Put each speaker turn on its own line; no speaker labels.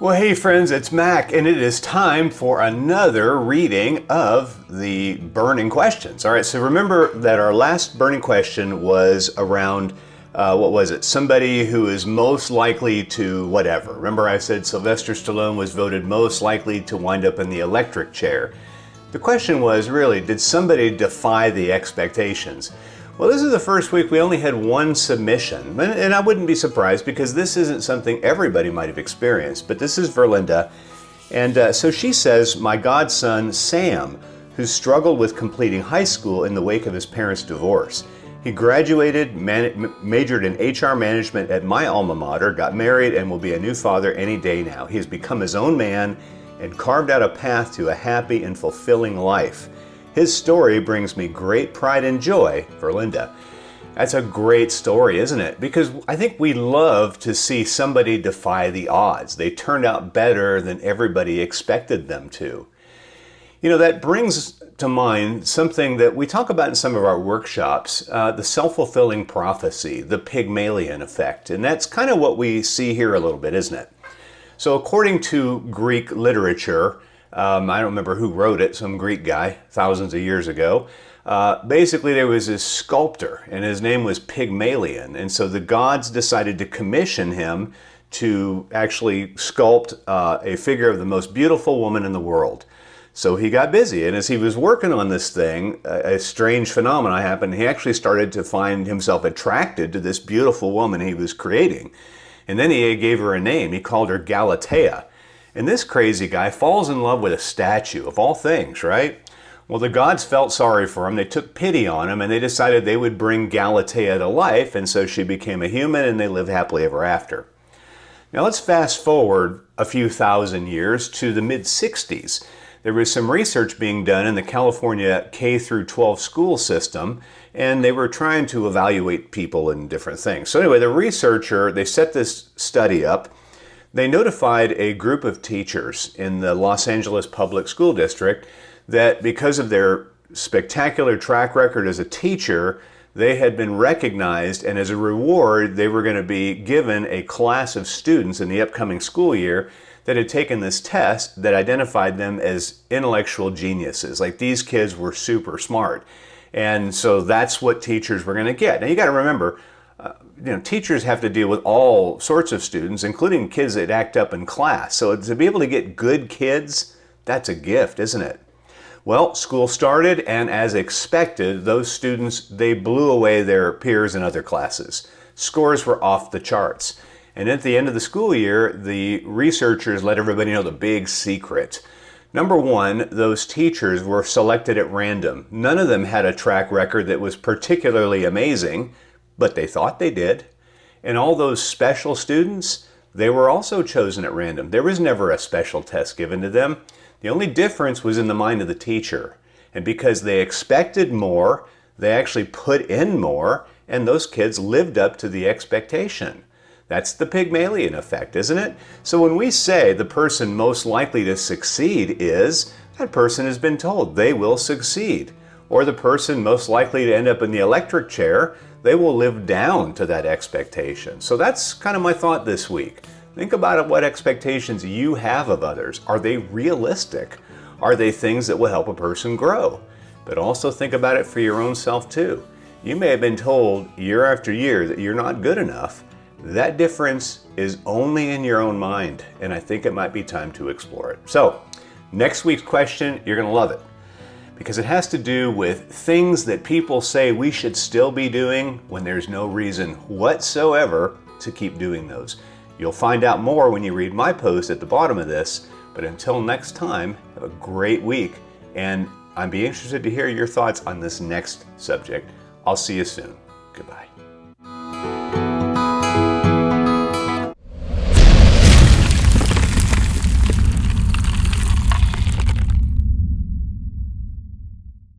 Well, hey friends, it's Mac, and it is time for another reading of the burning questions. All right, so remember that our last burning question was around, what was it? Somebody who is most likely to whatever. Remember I said Sylvester Stallone was voted most likely to wind up in the electric chair. The question was really, did somebody defy the expectations? Well, this is the first week we only had one submission, and I wouldn't be surprised because this isn't something everybody might have experienced, but this is Verlinda, and so she says, my godson Sam, who struggled with completing high school in the wake of his parents' divorce. He graduated, majored in HR management at my alma mater, got married, and will be a new father any day now. He has become his own man and carved out a path to a happy and fulfilling life. His story brings me great pride and joy, Verlinda. That's a great story, isn't it? Because I think we love to see somebody defy the odds. They turned out better than everybody expected them to. You know, that brings to mind something that we talk about in some of our workshops, the self-fulfilling prophecy, the Pygmalion effect. And that's kind of what we see here a little bit, isn't it? So according to Greek literature, I don't remember who wrote it, some Greek guy, thousands of years ago. Basically, there was this sculptor, and his name was Pygmalion. And so the gods decided to commission him to actually sculpt a figure of the most beautiful woman in the world. So he got busy, and as he was working on this thing, a strange phenomenon happened. He actually started to find himself attracted to this beautiful woman he was creating. And then he gave her a name. He called her Galatea. And this crazy guy falls in love with a statue, of all things, right? Well, the gods felt sorry for him. They took pity on him, and they decided they would bring Galatea to life, and so she became a human, and they lived happily ever after. Now let's fast forward a few thousand years to the mid-60s. There was some research being done in the California K-12 school system, and they were trying to evaluate people in different things. So anyway, the researcher, they set this study up. They notified a group of teachers in the Los Angeles Public School District that because of their spectacular track record as a teacher, they had been recognized, and as a reward, they were going to be given a class of students in the upcoming school year that had taken this test that identified them as intellectual geniuses. Like, these kids were super smart. And so that's what teachers were going to get. Now you got to remember, teachers have to deal with all sorts of students, including kids that act up in class. So to be able to get good kids, that's a gift, isn't it? Well, school started, and as expected, those students, they blew away their peers in other classes. Scores were off the charts. And at the end of the school year, the researchers let everybody know the big secret. Number one, those teachers were selected at random. None of them had a track record that was particularly amazing, but they thought they did. And all those special students, they were also chosen at random. There was never a special test given to them. The only difference was in the mind of the teacher. And because they expected more, they actually put in more, and those kids lived up to the expectation. That's the Pygmalion effect, isn't it? So when we say the person most likely to succeed is, that person has been told they will succeed. Or the person most likely to end up in the electric chair, they will live down to that expectation. So that's kind of my thought this week. Think about what expectations you have of others. Are they realistic? Are they things that will help a person grow? But also think about it for your own self too. You may have been told year after year that you're not good enough. That difference is only in your own mind, and I think it might be time to explore it. So, next week's question, you're going to love it, because it has to do with things that people say we should still be doing when there's no reason whatsoever to keep doing those. You'll find out more when you read my post at the bottom of this, but until next time, have a great week, and I'd be interested to hear your thoughts on this next subject. I'll see you soon. Goodbye.